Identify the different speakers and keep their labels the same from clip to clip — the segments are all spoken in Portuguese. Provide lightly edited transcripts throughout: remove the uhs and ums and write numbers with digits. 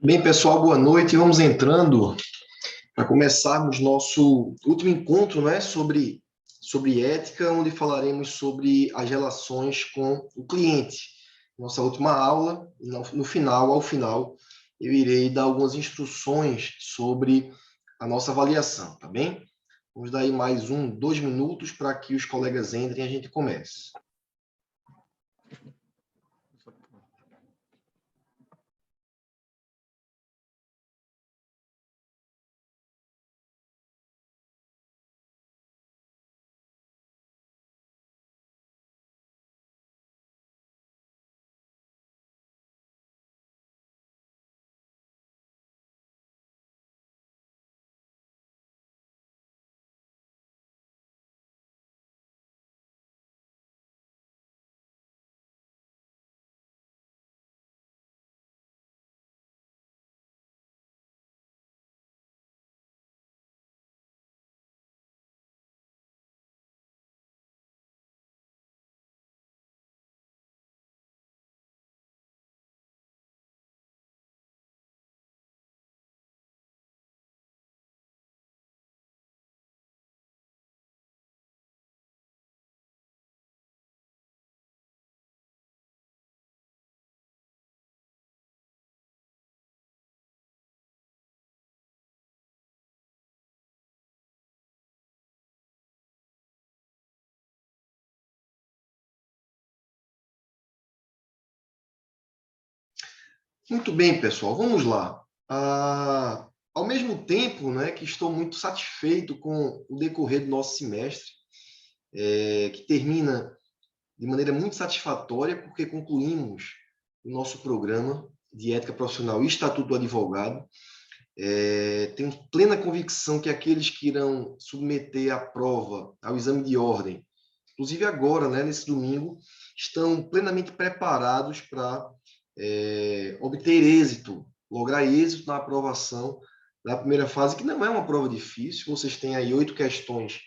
Speaker 1: Bem, pessoal, boa noite. Vamos entrando para começarmos nosso último encontro, né, sobre ética, onde falaremos sobre as relações com o cliente. Nossa última aula, ao final, eu irei dar algumas instruções sobre a nossa avaliação, tá bem? Vamos dar aí mais 2 minutos para que os colegas entrem e a gente comece. Muito bem, pessoal, vamos lá. Ao mesmo tempo, né, que estou muito satisfeito com o decorrer do nosso semestre, que termina de maneira muito satisfatória, porque concluímos o nosso programa de ética profissional e estatuto do advogado. Tenho plena convicção que aqueles que irão submeter a prova ao exame de ordem, inclusive agora, né, nesse domingo, estão plenamente preparados para obter êxito, lograr êxito na aprovação da primeira fase, que não é uma prova difícil. Vocês têm aí 8 questões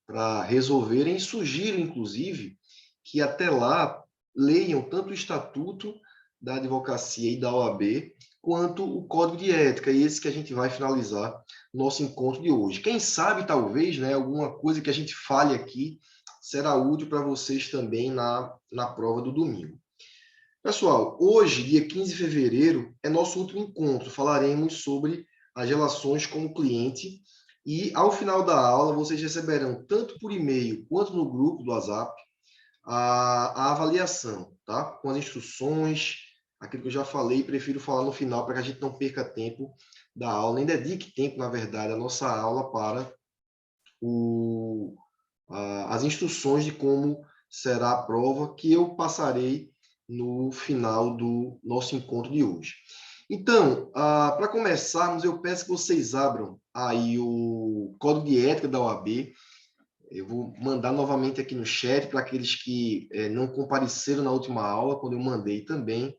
Speaker 1: para resolverem, e sugiro, inclusive, que até lá leiam tanto o Estatuto da Advocacia e da OAB, quanto o Código de Ética, e esse que a gente vai finalizar o nosso encontro de hoje. Quem sabe, talvez, né, alguma coisa que a gente fale aqui será útil para vocês também na prova do domingo. Pessoal, hoje, dia 15 de fevereiro, é nosso último encontro. Falaremos sobre as relações com o cliente e, ao final da aula, vocês receberão, tanto por e-mail quanto no grupo do WhatsApp, a avaliação, tá? Com as instruções, aquilo que eu já falei, prefiro falar no final para que a gente não perca tempo da aula, nem dedique tempo, na verdade, a nossa aula para as instruções de como será a prova, que eu passarei no final do nosso encontro de hoje. Então, para começarmos, eu peço que vocês abram aí o Código de Ética da OAB. Eu vou mandar novamente aqui no chat para aqueles que não compareceram na última aula, quando eu mandei também.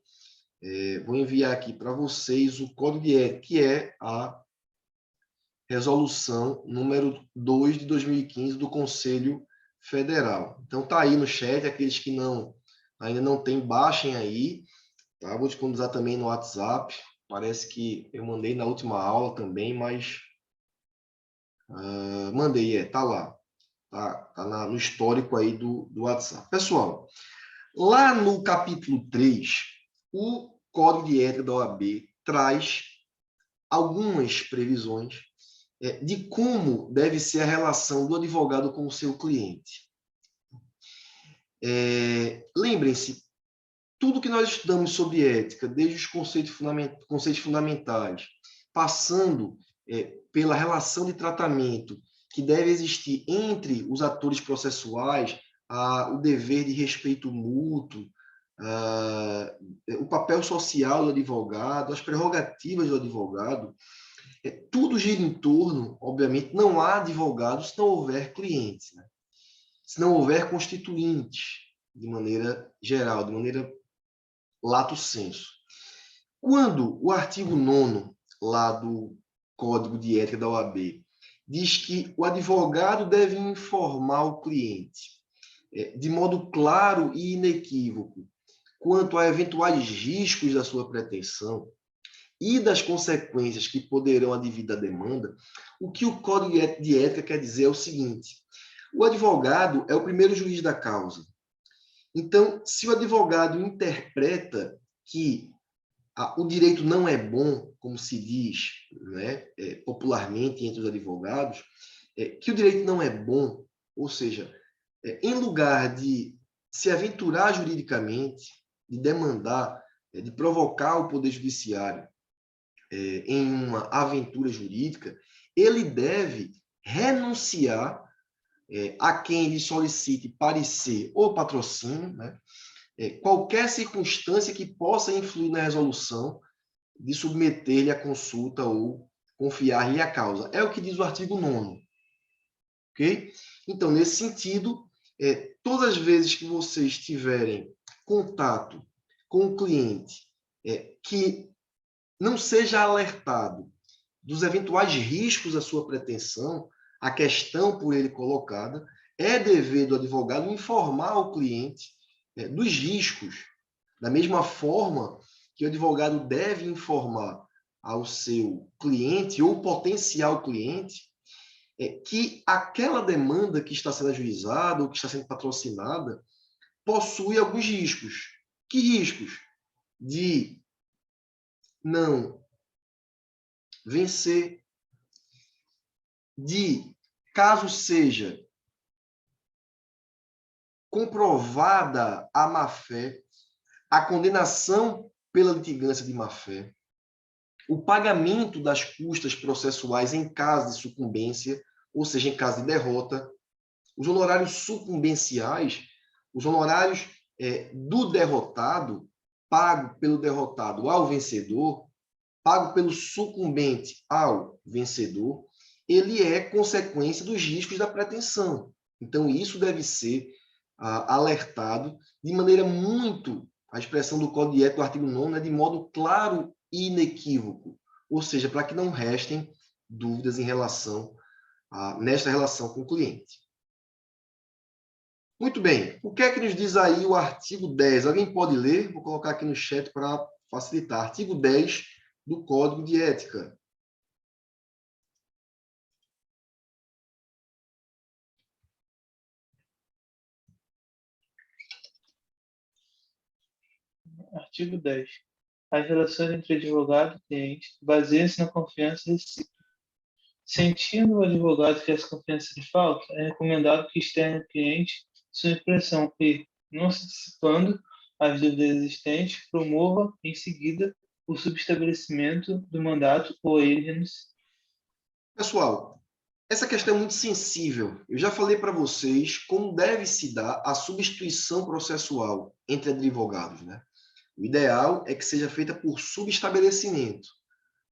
Speaker 1: Vou enviar aqui para vocês o Código de Ética, que é a resolução número 2 de 2015 do Conselho Federal. Então, tá aí no chat, aqueles que ainda não têm, baixem aí, tá? Vou disponibilizar também no WhatsApp. Parece que eu mandei na última aula também, mas mandei, tá lá. Tá no histórico aí do WhatsApp. Pessoal, lá no capítulo 3, o Código de Ética da OAB traz algumas previsões de como deve ser a relação do advogado com o seu cliente. Lembrem-se, tudo que nós estudamos sobre ética, desde os conceitos fundamentais, passando pela relação de tratamento que deve existir entre os atores processuais, o dever de respeito mútuo, o papel social do advogado, as prerrogativas do advogado, tudo gira em torno, obviamente, não há advogados se não houver clientes, né? Se não houver constituintes, de maneira geral, de maneira lato sensu. Quando o artigo 9º, lá do Código de Ética da OAB, diz que o advogado deve informar o cliente de modo claro e inequívoco quanto a eventuais riscos da sua pretensão, e das consequências que poderão advir da demanda, o que o Código de Ética quer dizer é o seguinte: o advogado é o primeiro juiz da causa. Então, se o advogado interpreta que o direito não é bom, como se diz, né, popularmente entre os advogados, que o direito não é bom, ou seja, em lugar de se aventurar juridicamente, de demandar, de provocar o Poder Judiciário em uma aventura jurídica, ele deve renunciar a quem lhe solicite parecer ou patrocínio, né, qualquer circunstância que possa influir na resolução de submeter-lhe a consulta ou confiar-lhe a causa. É o que diz o artigo 9º. Ok? Então, nesse sentido, todas as vezes que vocês tiverem contato com o cliente que não seja alertado dos eventuais riscos da sua pretensão, a questão por ele colocada, é dever do advogado informar o cliente dos riscos, da mesma forma que o advogado deve informar ao seu cliente ou potencial cliente que aquela demanda que está sendo ajuizada ou que está sendo patrocinada possui alguns riscos. Que riscos? De não vencer, de, caso seja comprovada a má-fé, a condenação pela litigância de má-fé, o pagamento das custas processuais em caso de sucumbência, ou seja, em caso de derrota, os honorários sucumbenciais, os honorários do derrotado, pago pelo derrotado ao vencedor, pago pelo sucumbente ao vencedor, ele é consequência dos riscos da pretensão. Então, isso deve ser alertado de maneira muito, a expressão do Código de Ética do artigo 9º, de modo claro e inequívoco, ou seja, para que não restem dúvidas em relação nesta relação com o cliente. Muito bem, o que é que nos diz aí o artigo 10? Alguém pode ler? Vou colocar aqui no chat para facilitar. Artigo 10 do Código de Ética.
Speaker 2: Artigo 10. As relações entre advogado e cliente baseiam-se na confiança recíproca. Sentindo o advogado que essa confiança lhe falta, é recomendado que externe ao cliente sua impressão e, não se dissipando as dúvidas existentes, promova, em seguida, o subestabelecimento do mandato ou a ele renuncie.
Speaker 1: Pessoal, essa questão é muito sensível. Eu já falei para vocês como deve se dar a substituição processual entre advogados, né? O ideal é que seja feita por subestabelecimento,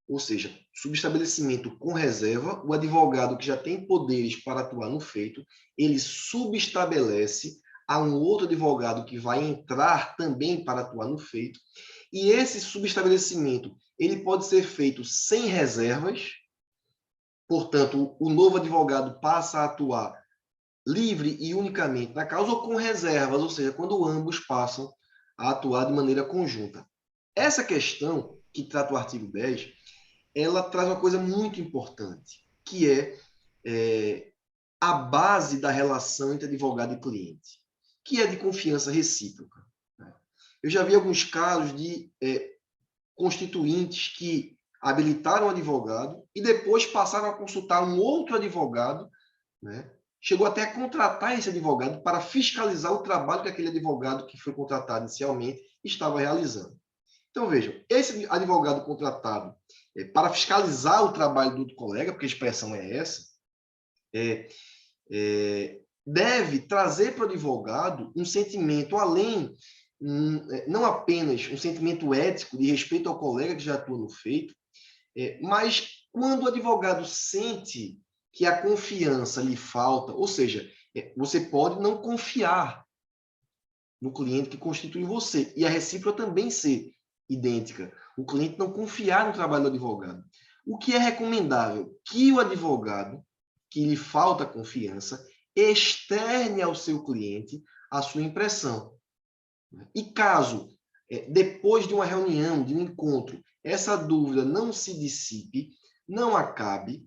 Speaker 1: ou seja, subestabelecimento com reserva. O advogado que já tem poderes para atuar no feito, ele subestabelece a um outro advogado que vai entrar também para atuar no feito, e esse subestabelecimento ele pode ser feito sem reservas. Portanto, o novo advogado passa a atuar livre e unicamente na causa ou com reservas, ou seja, quando ambos passam a atuar de maneira conjunta. Essa questão que trata o artigo 10, ela traz uma coisa muito importante, que é a base da relação entre advogado e cliente, que é de confiança recíproca. Eu já vi alguns casos de constituintes que habilitaram um advogado e depois passaram a consultar um outro advogado, né? Chegou até a contratar esse advogado para fiscalizar o trabalho que aquele advogado que foi contratado inicialmente estava realizando. Então, vejam, esse advogado contratado para fiscalizar o trabalho do outro colega, porque a expressão é essa, deve trazer para o advogado um sentimento além, não apenas um sentimento ético de respeito ao colega que já atua no feito, mas quando o advogado sente que a confiança lhe falta, ou seja, você pode não confiar no cliente que constitui você, e a recíproca também ser idêntica. O cliente não confiar no trabalho do advogado. O que é recomendável? Que o advogado, que lhe falta confiança, externe ao seu cliente a sua impressão. E caso, depois de uma reunião, de um encontro, essa dúvida não se dissipe, não acabe,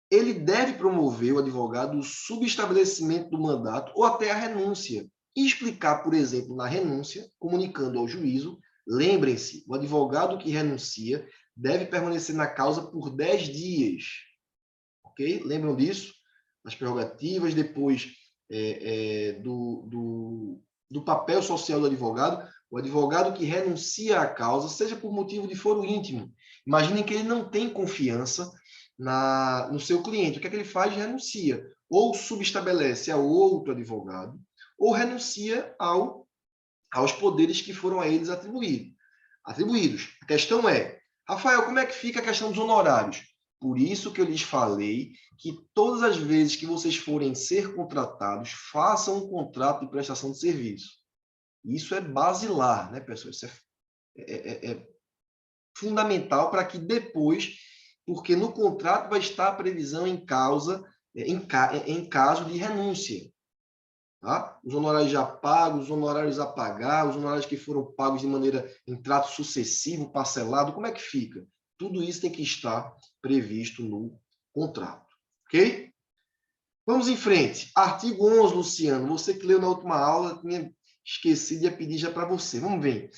Speaker 1: ele deve promover, o advogado, o subestabelecimento do mandato ou até a renúncia. E explicar, por exemplo, na renúncia, comunicando ao juízo, lembrem-se, o advogado que renuncia deve permanecer na causa por 10 dias. Ok? Lembram disso? As prerrogativas, depois do papel social do advogado, o advogado que renuncia à causa, seja por motivo de foro íntimo. Imaginem que ele não tem confiança no seu cliente. O que é que ele faz? Renuncia. Ou subestabelece a outro advogado, ou renuncia aos poderes que foram a eles atribuídos. A questão é, Rafael, como é que fica a questão dos honorários? Por isso que eu lhes falei que todas as vezes que vocês forem ser contratados, façam um contrato de prestação de serviço. Isso é basilar, né, pessoal? Isso é fundamental para que depois, porque no contrato vai estar a previsão em caso de renúncia. Tá? Os honorários já pagos, os honorários a pagar, os honorários que foram pagos de maneira em trato sucessivo, parcelado, como é que fica? Tudo isso tem que estar previsto no contrato. Ok? Vamos em frente. Artigo 11, Luciano. Você que leu na última aula, tinha esquecido de pedir já para você. Vamos ver.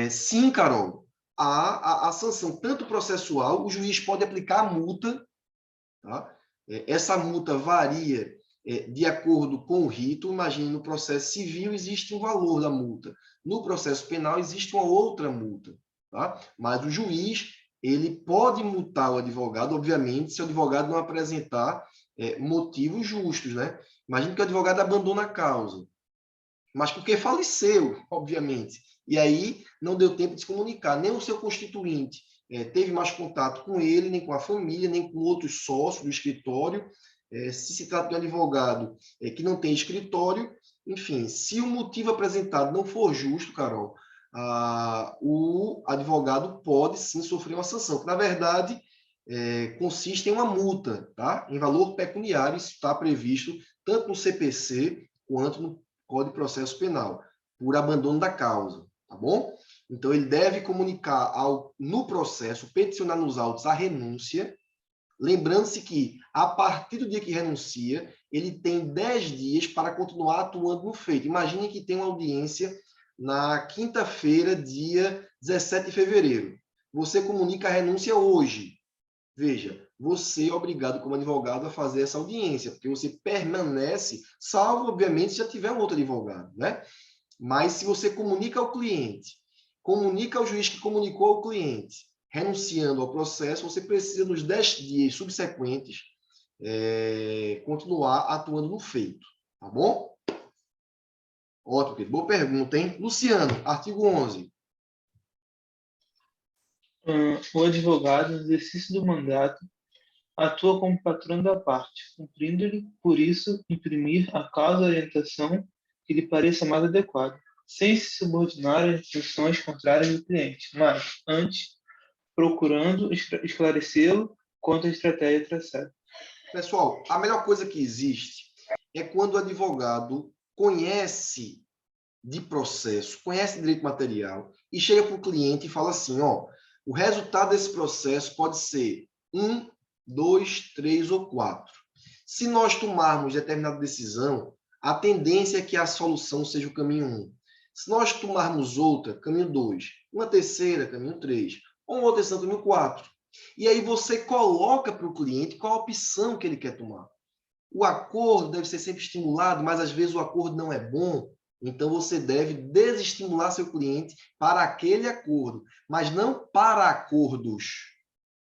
Speaker 1: Sim, Carol. A sanção, tanto processual, o juiz pode aplicar a multa. Tá? Essa multa varia de acordo com o rito. Imagine, no processo civil existe um valor da multa. No processo penal existe uma outra multa. Tá? Mas o juiz ele pode multar o advogado, obviamente, se o advogado não apresentar motivos justos. Né? Imagine que o advogado abandona a causa, mas porque faleceu, obviamente. E aí não deu tempo de se comunicar. Nem o seu constituinte teve mais contato com ele, nem com a família, nem com outros sócios do escritório. Se trata de um advogado que não tem escritório, enfim, se o motivo apresentado não for justo, Carol, o advogado pode sim sofrer uma sanção, que na verdade consiste em uma multa, tá? Em valor pecuniário. Isso está previsto tanto no CPC quanto no Código de Processo Penal, por abandono da causa, tá bom? Então, ele deve comunicar no processo, peticionar nos autos a renúncia, lembrando-se que, a partir do dia que renuncia, ele tem 10 dias para continuar atuando no feito. Imagine que tem uma audiência na quinta-feira, dia 17 de fevereiro. Você comunica a renúncia hoje. Veja, você é obrigado como advogado a fazer essa audiência, porque você permanece, salvo, obviamente, se já tiver um outro advogado, né? Mas se você comunica ao cliente, comunica ao juiz que comunicou ao cliente, renunciando ao processo, você precisa, nos 10 dias subsequentes, continuar atuando no feito, tá bom? Ótimo, querido. Boa pergunta, hein? Luciano, artigo 11.
Speaker 2: O advogado, no exercício do mandato, atua como patrono da parte, cumprindo-lhe, por isso, imprimir a causa ou orientação que lhe pareça mais adequada, sem se subordinar às instruções contrárias do cliente, mas, antes, procurando esclarecê-lo quanto à estratégia traçada.
Speaker 1: Pessoal, a melhor coisa que existe é quando o advogado conhece de processo, conhece direito material e chega para o cliente e fala assim, ó, o resultado desse processo pode ser 1, 2, 3 ou 4. Se nós tomarmos determinada decisão, a tendência é que a solução seja o caminho 1. Se nós tomarmos outra, caminho 2. Uma terceira, caminho 3. Ou uma outra decisão, caminho 4. E aí você coloca para o cliente qual a opção que ele quer tomar. O acordo deve ser sempre estimulado, mas às vezes o acordo não é bom. Então, você deve desestimular seu cliente para aquele acordo, mas não para acordos.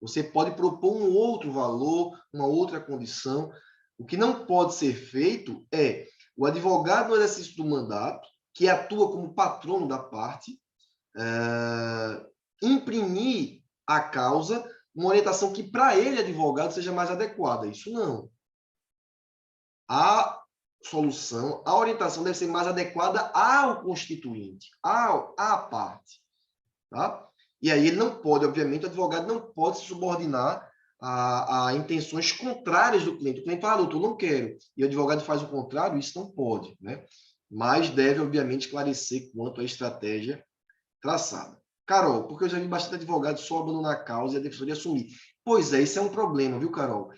Speaker 1: Você pode propor um outro valor, uma outra condição. O que não pode ser feito é o advogado no exercício do mandato, que atua como patrono da parte, imprimir à causa uma orientação que, para ele, advogado, seja mais adequada. Isso não. A solução, a orientação deve ser mais adequada ao constituinte, à parte. Tá? E aí ele não pode, obviamente, o advogado não pode se subordinar a intenções contrárias do cliente. O cliente fala, doutor, não quero. E o advogado faz o contrário, isso não pode. Né? Mas deve, obviamente, esclarecer quanto à estratégia traçada. Carol, porque eu já vi bastante advogado só abandonar a causa e a defensoria assumir. Pois é, isso é um problema, viu, Carol?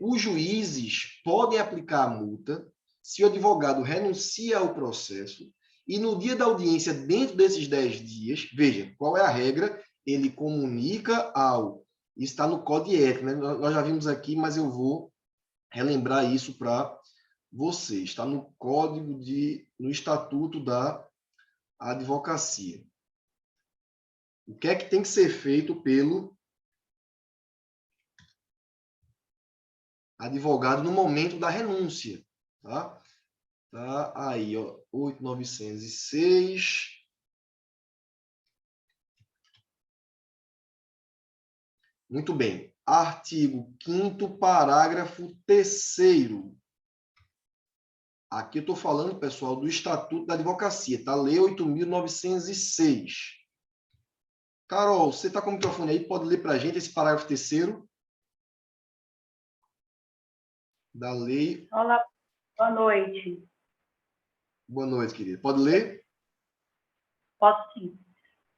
Speaker 1: Os juízes podem aplicar a multa se o advogado renuncia ao processo e no dia da audiência, dentro desses 10 dias, veja, qual é a regra? Ele comunica ao... Isso está no Código de Ética, né? Nós já vimos aqui, mas eu vou relembrar isso para vocês. Está no no Estatuto da Advocacia. O que é que tem que ser feito pelo advogado no momento da renúncia? Tá? Tá aí, ó, 8.906. Muito bem. Artigo 5º, parágrafo 3º. Aqui eu estou falando, pessoal, do Estatuto da Advocacia, tá? Lei 8.906. Carol, você está com o microfone aí? Pode ler para a gente esse parágrafo 3º da lei.
Speaker 3: Olá, boa noite.
Speaker 1: Boa noite, querida. Pode ler?
Speaker 3: Posso sim.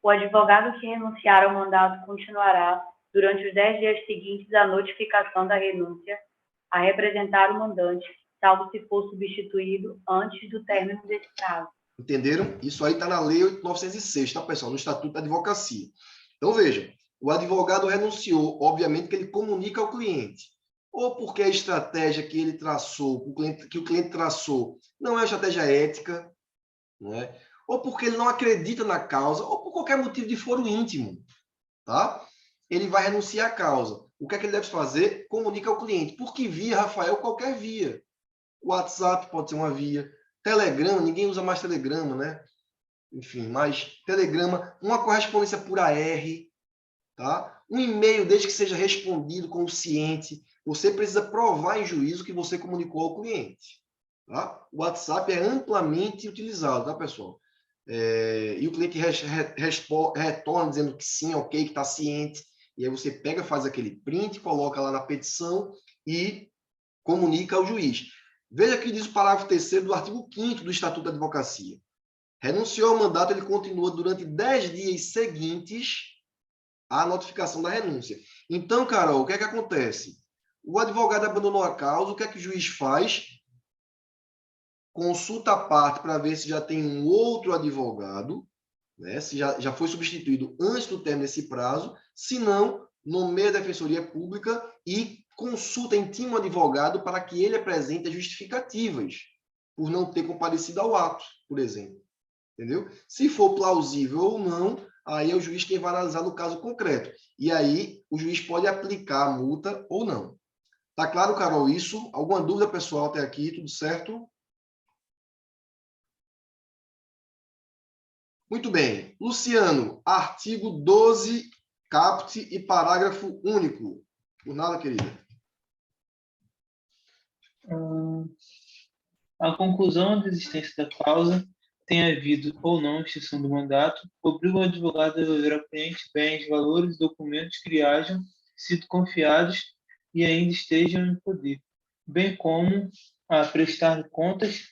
Speaker 3: O advogado que renunciar ao mandato continuará, durante os 10 dias seguintes à notificação da renúncia, a representar o mandante, salvo se for substituído antes do término desse prazo.
Speaker 1: Entenderam? Isso aí está na Lei 8.906, tá, pessoal? No Estatuto da Advocacia. Então, veja, o advogado renunciou, obviamente que ele comunica ao cliente. Ou porque a estratégia que ele traçou, que o cliente traçou, não é uma estratégia ética, não é? Ou porque ele não acredita na causa, ou por qualquer motivo de foro íntimo, tá? Ele vai renunciar à causa. O que é que ele deve fazer? Comunica ao cliente. Por que via, Rafael? Qualquer via. O WhatsApp pode ser uma via. Telegrama, ninguém usa mais Telegrama, né? Enfim, mas Telegrama, uma correspondência por AR, tá? Um e-mail, desde que seja respondido com o ciente, você precisa provar em juízo que você comunicou ao cliente, tá? O WhatsApp é amplamente utilizado, tá, pessoal? E o cliente retorna dizendo que sim, ok, que está ciente, e aí você pega, faz aquele print, coloca lá na petição e comunica ao juiz. Veja que diz o parágrafo 3º do artigo 5º do Estatuto da Advocacia. Renunciou ao mandato, ele continua durante 10 dias seguintes à notificação da renúncia. Então, Carol, o que é que acontece? O advogado abandonou a causa, o que é que o juiz faz? Consulta a parte para ver se já tem um outro advogado, né? Se já foi substituído antes do término desse prazo, se não, nomeia a Defensoria Pública e consulta, intima o advogado para que ele apresente as justificativas por não ter comparecido ao ato, por exemplo. Entendeu? Se for plausível ou não, aí é o juiz quem vai analisar no caso concreto. E aí o juiz pode aplicar a multa ou não. Tá claro, Carol, isso? Alguma dúvida, pessoal, até aqui? Tudo certo? Muito bem. Luciano, artigo 12, caput e parágrafo único. Por nada, querida.
Speaker 2: A conclusão da existência da causa, tenha havido ou não extinção do mandato, obriga o advogado a devolver ao cliente bens, valores e documentos que lhe hajam sido confiados e ainda estejam em poder, bem como a prestar contas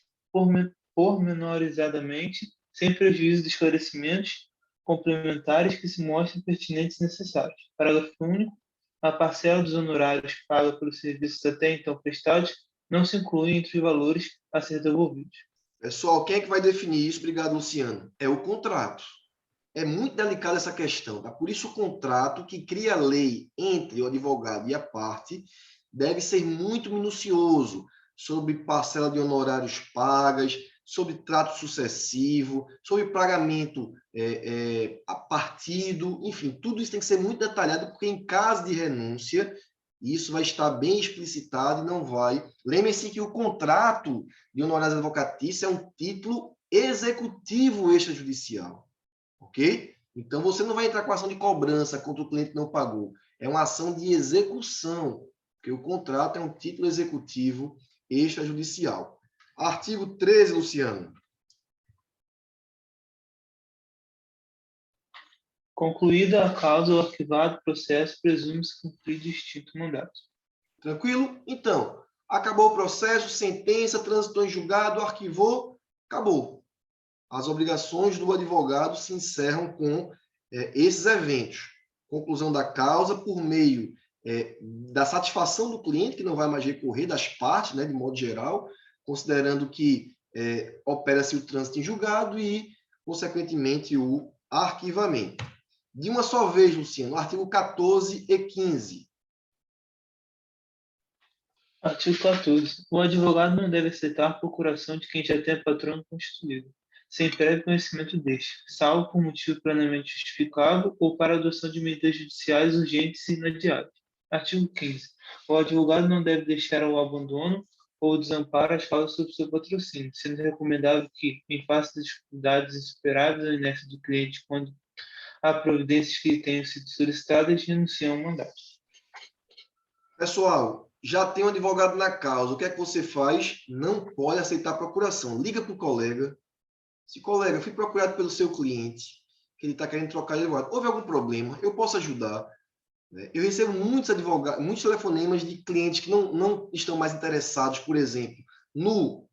Speaker 2: pormenorizadamente, sem prejuízo de esclarecimentos complementares que se mostrem pertinentes e necessários. Parágrafo único. A parcela dos honorários paga pelos serviços até então prestados não se inclui entre os valores a ser devolvidos.
Speaker 1: Pessoal, quem é que vai definir isso? Obrigado, Luciano. É o contrato. É muito delicada essa questão, tá? Por isso o contrato que cria a lei entre o advogado e a parte deve ser muito minucioso sobre parcela de honorários pagas, sobre trato sucessivo, sobre pagamento a partido, enfim, tudo isso tem que ser muito detalhado, porque em caso de renúncia, isso vai estar bem explicitado e não vai. Lembre-se que o contrato de honorários advocatícios é um título executivo extrajudicial. Ok? Então, você não vai entrar com ação de cobrança contra o cliente que não pagou. É uma ação de execução, porque o contrato é um título executivo extrajudicial. Artigo 13, Luciano.
Speaker 2: Concluída a causa, o arquivado processo presume-se cumprido extinto mandato.
Speaker 1: Tranquilo? Então, acabou o processo, sentença, transitou em julgado, arquivou, acabou. As obrigações do advogado se encerram com esses eventos. Conclusão da causa por meio da satisfação do cliente, que não vai mais recorrer, das partes, né, de modo geral, considerando que opera-se o trânsito em julgado e, consequentemente, o arquivamento. De uma só vez, Luciano, artigo 14 e 15.
Speaker 2: Artigo 14. O advogado não deve aceitar a procuração de quem já tem patrono constituído, sem prévio conhecimento deste, salvo por motivo plenamente justificável ou para adoção de medidas judiciais urgentes e inadiáveis. Artigo 15. O advogado não deve deixar ao abandono ou desamparo as causas sob seu patrocínio, sendo recomendável que, em face das dificuldades insuperáveis ou inércia do cliente quando há providências que tenham sido solicitadas, renuncie ao mandato.
Speaker 1: Pessoal, já tem um advogado na causa. O que é que você faz? Não pode aceitar a procuração. Liga para o colega. Se, colega, eu fui procurado pelo seu cliente, que ele está querendo trocar de advogado. Houve algum problema? Eu posso ajudar? Eu recebo muitos telefonemas de clientes que não estão mais interessados, por exemplo, no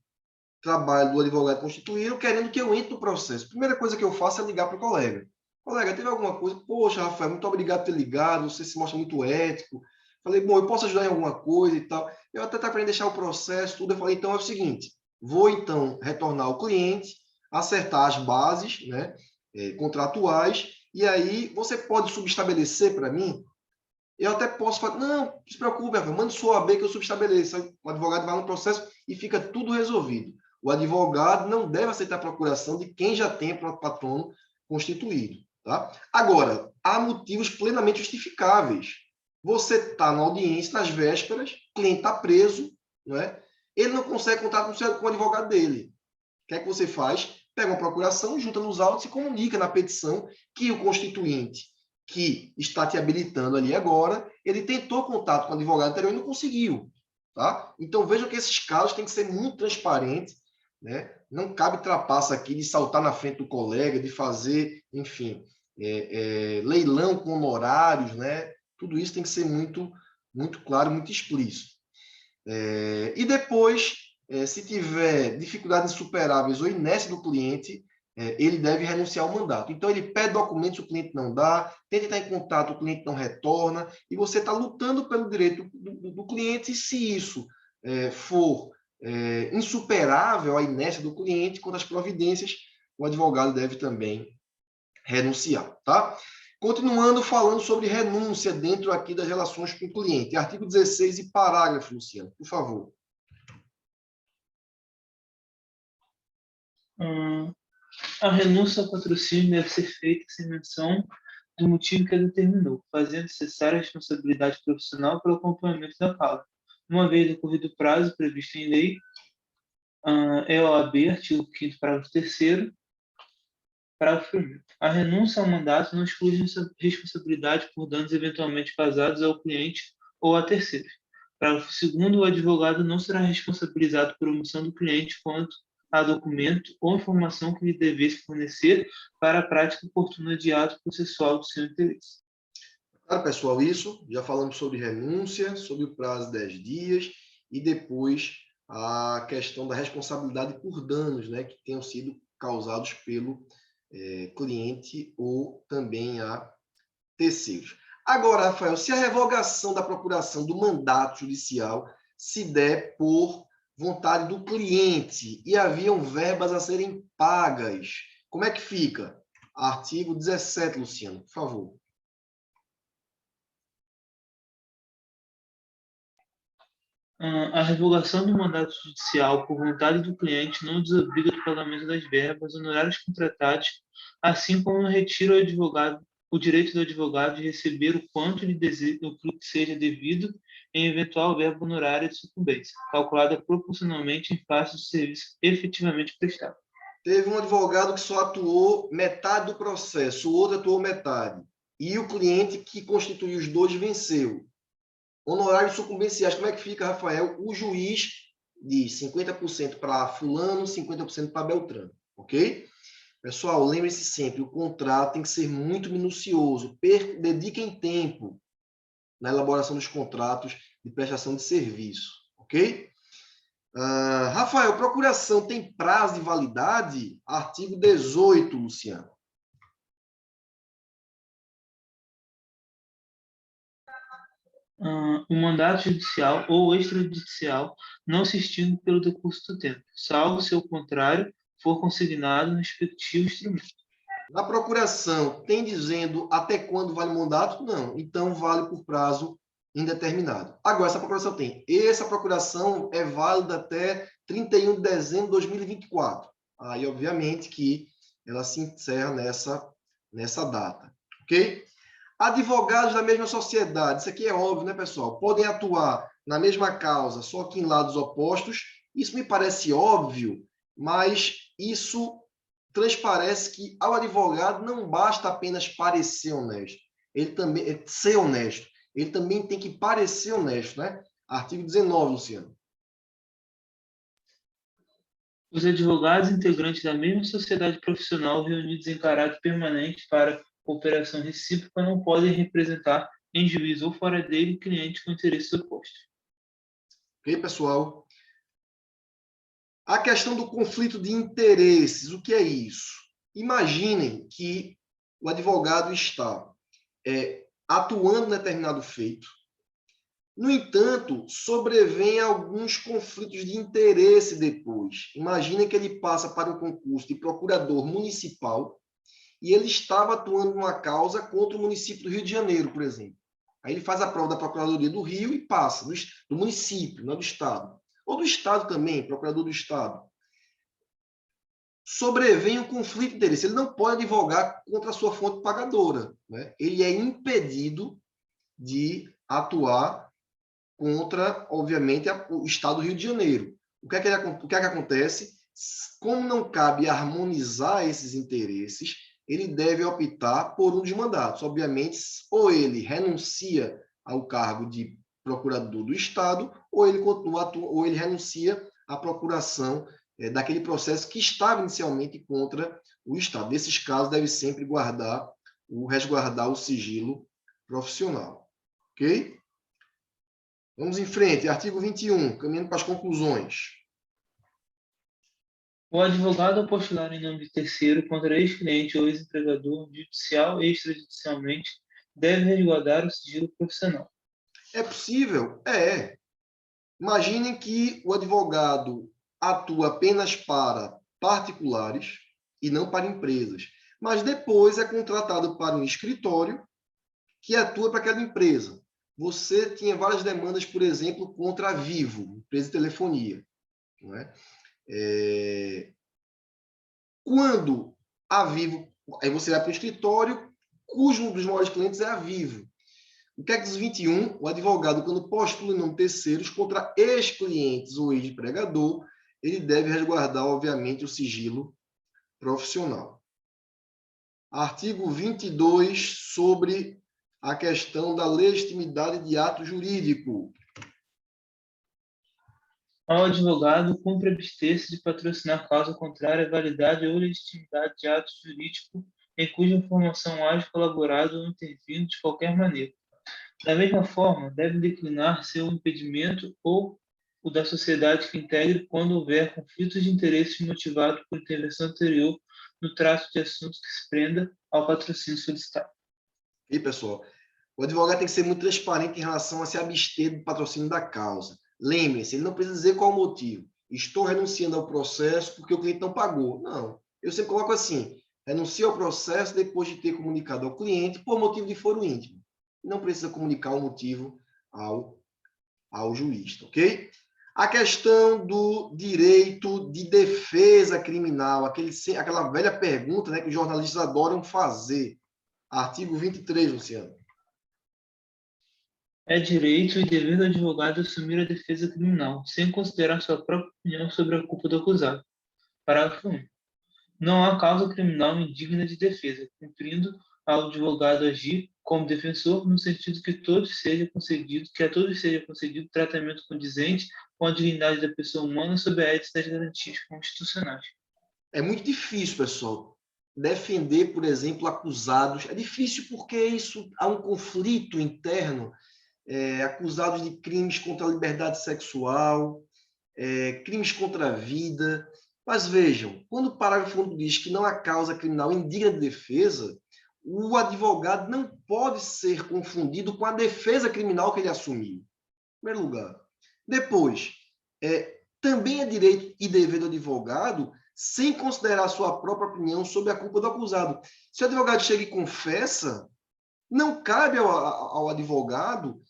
Speaker 1: trabalho do advogado constituído, querendo que eu entre no processo. Primeira coisa que eu faço é ligar para o colega. Colega, teve alguma coisa? Poxa, Rafael, muito obrigado por ter ligado, você se mostra muito ético. Falei, bom, eu posso ajudar em alguma coisa e tal. Eu até estava querendo deixar o processo, tudo. Eu falei, então é o seguinte, vou então retornar ao cliente, acertar as bases, né, contratuais, e aí você pode subestabelecer para mim. Eu até posso falar, não se preocupe, mande sua OAB que eu subestabeleço. O advogado vai no processo e fica tudo resolvido. O advogado não deve aceitar a procuração de quem já tem patrono constituído. Tá? Agora, há motivos plenamente justificáveis. Você está na audiência, nas vésperas, o cliente está preso, não é? Ele não consegue contato com o advogado dele. O que é que você faz? Pega uma procuração, junta nos autos e comunica na petição que o constituinte que está te habilitando ali agora, ele tentou contato com o advogado anterior e não conseguiu. Tá? Então, vejam que esses casos têm que ser muito transparentes, né? Não cabe trapaça aqui de saltar na frente do colega, de fazer, enfim, leilão com honorários, né? Tudo isso tem que ser muito, muito claro, muito explícito. E depois, se tiver dificuldades insuperáveis ou inércia do cliente, ele deve renunciar ao mandato. Então, ele pede documentos, o cliente não dá, tenta entrar em contato, o cliente não retorna, e você está lutando pelo direito do cliente, e se isso for insuperável à inércia do cliente, quanto às providências, o advogado deve também renunciar. Tá? Continuando falando sobre renúncia dentro aqui das relações com o cliente. Artigo 16 e parágrafo, Luciano, por favor.
Speaker 2: A renúncia ao patrocínio deve ser feita sem menção do motivo que a determinou, fazendo cessar a responsabilidade profissional pelo acompanhamento da causa. Uma vez decorrido o prazo previsto em lei, EOAB, artigo 5º, parágrafo 3º, parágrafo 1º. A renúncia ao mandato não exclui responsabilidade por danos eventualmente causados ao cliente ou a terceiros. Parágrafo 2º. O advogado não será responsabilizado por omissão do cliente quanto a documento ou informação que lhe devesse fornecer para a prática oportuna de ato processual do seu interesse.
Speaker 1: Claro, pessoal, isso. Já falamos sobre renúncia, sobre o prazo de 10 dias e depois a questão da responsabilidade por danos, né, que tenham sido causados pelo cliente ou também a terceiros. Agora, Rafael, se a revogação da procuração do mandato judicial se der por vontade do cliente e haviam verbas a serem pagas, como é que fica? Artigo 17, Luciano, por favor.
Speaker 2: A revogação do mandato judicial por vontade do cliente não desobriga do pagamento das verbas, honorários contratados, assim como retira ao advogado o direito do advogado de receber o quanto lhe seja devido em eventual verba honorária de sucumbência, calculada proporcionalmente em face do serviço efetivamente prestado.
Speaker 1: Teve um advogado que só atuou metade do processo, o outro atuou metade. E o cliente que constituiu os dois venceu. Honorários sucumbenciais, como é que fica, Rafael? O juiz diz 50% para fulano, 50% para Beltrano, ok? Pessoal, lembre-se sempre, o contrato tem que ser muito minucioso. Dediquem tempo na elaboração dos contratos de prestação de serviço, ok? Rafael, procuração tem prazo de validade? Artigo 18, Luciano.
Speaker 2: o mandato judicial ou extrajudicial não se extingue pelo decurso do tempo, salvo se o contrário for consignado no respectivo instrumento.
Speaker 1: Na procuração, tem dizendo até quando vale o mandato? Não. Então, vale por prazo indeterminado. Agora, essa procuração tem. Essa procuração é válida até 31 de dezembro de 2024. Aí, obviamente, que ela se encerra nessa data. Ok? Advogados da mesma sociedade. Isso aqui é óbvio, né, pessoal? Podem atuar na mesma causa, só que em lados opostos. Isso me parece óbvio, mas isso transparece que ao advogado não basta apenas parecer honesto, ele também ser honesto, ele também tem que parecer honesto, né? Artigo 19, Luciano.
Speaker 2: Os advogados integrantes da mesma sociedade profissional reunidos em caráter permanente para cooperação recíproca não podem representar em juízo ou fora dele cliente com interesses opostos.
Speaker 1: Ok, pessoal? A questão do conflito de interesses, o que é isso? Imaginem que o advogado está atuando em determinado feito. No entanto, sobrevêm alguns conflitos de interesse depois. Imaginem que ele passa para um concurso de procurador municipal e ele estava atuando numa causa contra o município do Rio de Janeiro, por exemplo. Aí ele faz a prova da Procuradoria do Rio e passa, do município, não do Estado. Ou do Estado também, procurador do Estado. Sobrevém um conflito de interesse. Ele não pode advogar contra a sua fonte pagadora, né? Ele é impedido de atuar contra, obviamente, o Estado do Rio de Janeiro. O que é que acontece? Como não cabe harmonizar esses interesses, ele deve optar por um dos mandatos. Obviamente, ou ele renuncia ao cargo de procurador do Estado, ou ele continua ou ele renuncia à procuração daquele processo que estava inicialmente contra o Estado. Nesses casos, deve sempre resguardar o sigilo profissional. Ok? Vamos em frente. Artigo 21, caminhando para as conclusões.
Speaker 2: O advogado ao postular em nome de terceiro contra ex-cliente ou ex-empregador, judicial e extrajudicialmente, deve resguardar o sigilo profissional.
Speaker 1: É possível? É. Imaginem que o advogado atua apenas para particulares e não para empresas, mas depois é contratado para um escritório que atua para aquela empresa. Você tinha várias demandas, por exemplo, contra a Vivo, empresa de telefonia. Não é? Quando a Vivo, aí você vai para o escritório, cujo um dos maiores clientes é a Vivo. O que é que diz 21? O advogado, quando postula em nome de terceiros contra ex-clientes ou ex-empregador, ele deve resguardar, obviamente, o sigilo profissional. Artigo 22, sobre a questão da legitimidade de ato jurídico.
Speaker 2: Ao advogado, cumpre abster-se de patrocinar causa contrária à validade ou legitimidade de ato jurídico em cuja formação haja colaborado ou intervindo de qualquer maneira. Da mesma forma, deve declinar seu impedimento ou o da sociedade que integre quando houver conflitos de interesses motivados por intervenção anterior no trato de assuntos que se prenda ao patrocínio solicitado.
Speaker 1: E, pessoal, o advogado tem que ser muito transparente em relação a se abster do patrocínio da causa. Lembre-se, ele não precisa dizer qual o motivo. Estou renunciando ao processo porque o cliente não pagou. Não. Eu sempre coloco assim, renuncio ao processo depois de ter comunicado ao cliente por motivo de foro íntimo. Não precisa comunicar o motivo ao juiz, ok? A questão do direito de defesa criminal, aquela velha pergunta, né, que os jornalistas adoram fazer. Artigo 23, Luciano.
Speaker 2: É direito e dever do advogado assumir a defesa criminal, sem considerar sua própria opinião sobre a culpa do acusado. Parágrafo 1. Não há causa criminal indigna de defesa, cumprindo ao advogado agir como defensor no sentido que a todos seja concedido tratamento condizente com a dignidade da pessoa humana sob a égide das garantias constitucionais.
Speaker 1: É muito difícil, pessoal, defender, por exemplo, acusados. É difícil porque há um conflito interno, acusados de crimes contra a liberdade sexual, crimes contra a vida. Mas vejam, quando o parágrafo 1 diz que não há causa criminal indigna de defesa, o advogado não pode ser confundido com a defesa criminal que ele assumiu. Em primeiro lugar. Depois, também é direito e dever do advogado sem considerar sua própria opinião sobre a culpa do acusado. Se o advogado chega e confessa, não cabe ao advogado,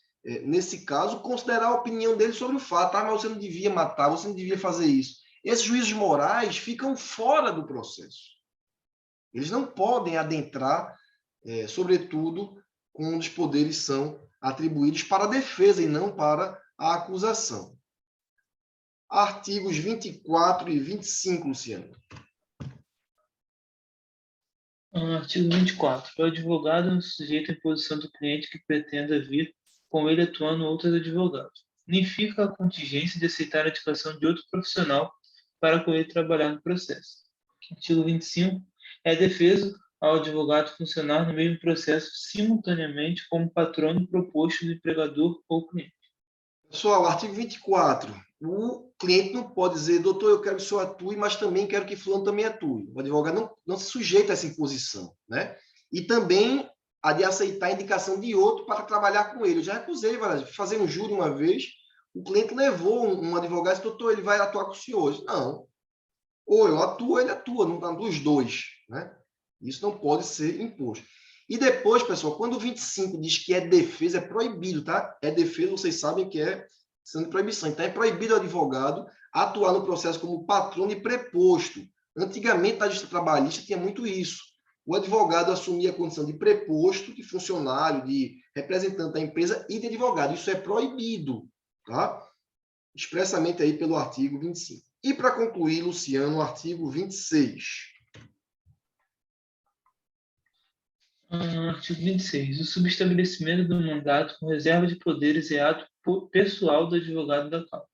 Speaker 1: nesse caso, considerar a opinião dele sobre o fato. Ah, mas você não devia matar, você não devia fazer isso. Esses juízes morais ficam fora do processo. Eles não podem adentrar, sobretudo, quando os poderes são atribuídos para a defesa e não para a acusação. Artigos 24 e 25, Luciano.
Speaker 2: Artigo 24. O advogado é um sujeito em posição do cliente que pretenda vir com ele atuando outros advogados. Nem fica a contingência de aceitar a indicação de outro profissional para com ele trabalhar no processo. Artigo 25. É a defesa ao advogado funcionar no mesmo processo simultaneamente como patrono proposto do empregador ou cliente.
Speaker 1: Pessoal, artigo 24. O cliente não pode dizer, doutor, eu quero que o senhor atue, mas também quero que fulano também atue. O advogado não se sujeita a essa imposição, né? E também a de aceitar a indicação de outro para trabalhar com ele. Eu já recusei, fazer um júri uma vez, o cliente levou um advogado e disse, doutor, ele vai atuar com o senhor. Não. Ou eu atuo, ele atua, não dos dois, né? Isso não pode ser imposto. E depois, pessoal, quando o 25 diz que é defesa, é proibido, tá? É defesa, vocês sabem que é sendo proibição. Então, é proibido o advogado atuar no processo como patrono e preposto. Antigamente, na justiça trabalhista, tinha muito isso. O advogado assumia a condição de preposto, de funcionário, de representante da empresa e de advogado. Isso é proibido, tá? Expressamente aí pelo artigo 25. E, para concluir, Luciano, o artigo 26.
Speaker 2: Artigo 26. O subestabelecimento do mandato com reserva de poderes é ato pessoal do advogado da causa.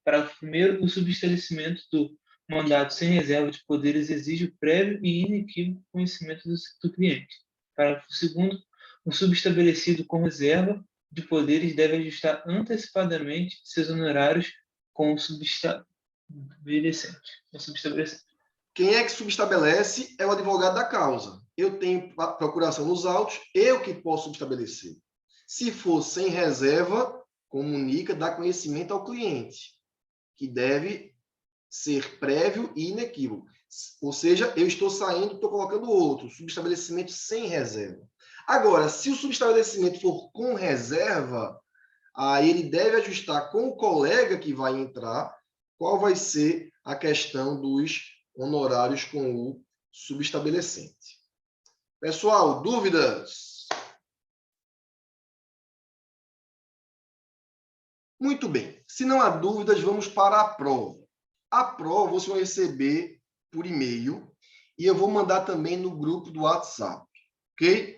Speaker 2: Parágrafo 1º. O subestabelecimento do mandato sem reserva de poderes exige o prévio e inequívoco conhecimento do cliente. Parágrafo 2º. O subestabelecido com reserva de poderes deve ajustar antecipadamente seus honorários com o subestabelecente.
Speaker 1: Quem é que subestabelece é o advogado da causa. Eu tenho procuração nos autos, eu que posso subestabelecer. Se for sem reserva, comunica, dá conhecimento ao cliente, que deve ser prévio e inequívoco. Ou seja, eu estou saindo, estou colocando outro, subestabelecimento sem reserva. Agora, se o subestabelecimento for com reserva, aí ele deve ajustar com o colega que vai entrar qual vai ser a questão dos honorários com o subestabelecente. Pessoal, dúvidas? Muito bem. Se não há dúvidas, vamos para a prova. A prova vocês vão receber por e-mail e eu vou mandar também no grupo do WhatsApp, ok?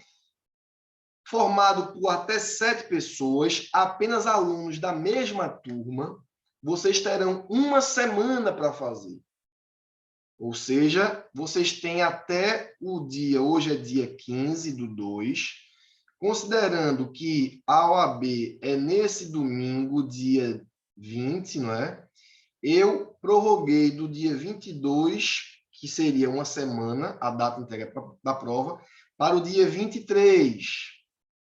Speaker 1: Formado por até 7 pessoas, apenas alunos da mesma turma, vocês terão uma semana para fazer. Ou seja, vocês têm até o dia, hoje é dia 15/2, considerando que a OAB é nesse domingo, dia 20, não é? Eu prorroguei do dia 22, que seria uma semana, a data de entrega da prova, para o dia 23.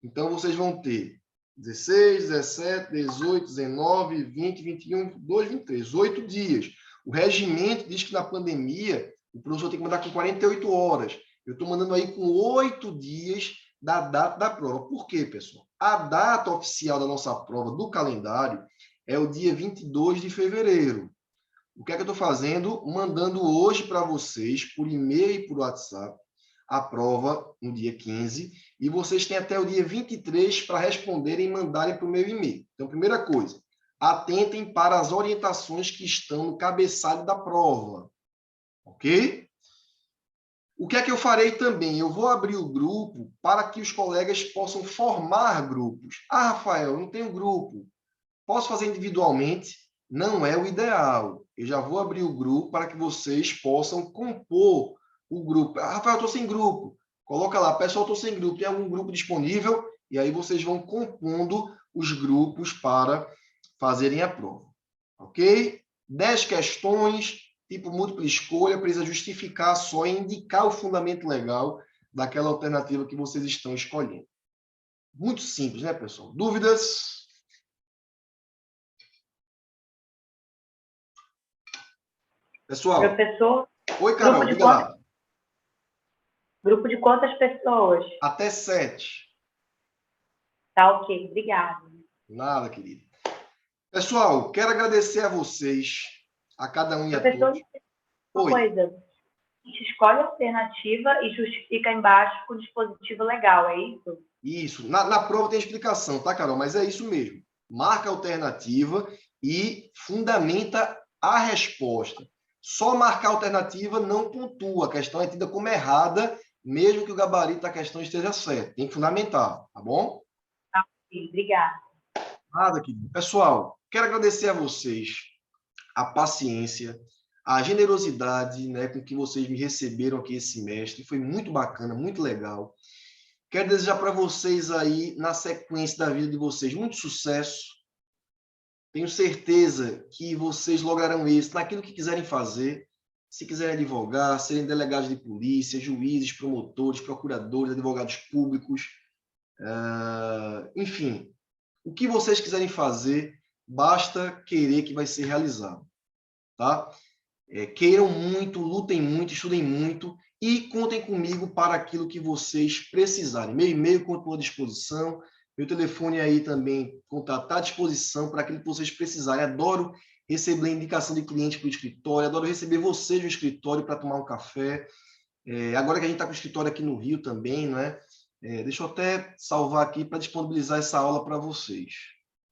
Speaker 1: Então, vocês vão ter 16, 17, 18, 19, 20, 21, 22, 23, 8 dias. O regimento diz que na pandemia o professor tem que mandar com 48 horas. Eu estou mandando aí com 8 dias da data da prova. Por quê, pessoal? A data oficial da nossa prova do calendário é o dia 22 de fevereiro. O que é que eu estou fazendo? Mandando hoje para vocês, por e-mail e por WhatsApp, a prova no dia 15, e vocês têm até o dia 23 para responderem e mandarem para o meu e-mail. Então, primeira coisa, atentem para as orientações que estão no cabeçalho da prova, ok? O que é que eu farei também? Eu vou abrir o grupo para que os colegas possam formar grupos. Ah, Rafael, eu não tenho grupo. Posso fazer individualmente? Não é o ideal. Eu já vou abrir o grupo para que vocês possam compor o grupo. Ah, Rafael, eu estou sem grupo. Coloca lá, pessoal, estou sem grupo. Tem algum grupo disponível? E aí vocês vão compondo os grupos para fazerem a prova. Ok? 10 questões, tipo múltipla escolha, precisa justificar só e indicar o fundamento legal daquela alternativa que vocês estão escolhendo. Muito simples, né, pessoal? Dúvidas? Pessoal?
Speaker 3: Professor,
Speaker 1: Oi, Carol, diga lá.
Speaker 3: Grupo de quantas pessoas?
Speaker 1: Até 7.
Speaker 3: Tá ok, obrigada.
Speaker 1: Nada, querido. Pessoal, quero agradecer a vocês, a cada um e a
Speaker 3: Professor,
Speaker 1: todos.
Speaker 3: uma
Speaker 1: Oi.
Speaker 3: coisa. A gente escolhe a alternativa e justifica embaixo com o dispositivo legal, é isso?
Speaker 1: Isso. Na prova tem explicação, tá, Carol? Mas é isso mesmo. Marca a alternativa e fundamenta a resposta. Só marcar a alternativa não pontua. A questão é tida como errada, mesmo que o gabarito da questão esteja certo. Tem que fundamentar, tá bom?
Speaker 3: Tá ok, obrigada.
Speaker 1: Nada, querido. Pessoal, quero agradecer a vocês a paciência, a generosidade, né, com que vocês me receberam aqui esse semestre. Foi muito bacana, muito legal. Quero desejar para vocês aí, na sequência da vida de vocês, muito sucesso. Tenho certeza que vocês lograrão isso naquilo que quiserem fazer. Se quiserem advogar, serem delegados de polícia, juízes, promotores, procuradores, advogados públicos, enfim, o que vocês quiserem fazer, basta querer que vai ser realizado, tá? Queiram muito, lutem muito, estudem muito e contem comigo para aquilo que vocês precisarem. Meu e-mail continua à disposição, meu telefone aí também está à disposição para aquilo que vocês precisarem. Adoro receber indicação de cliente para o escritório, adoro receber vocês no escritório para tomar um café. Agora que a gente está com o escritório aqui no Rio também, né? Deixa eu até salvar aqui para disponibilizar essa aula para vocês.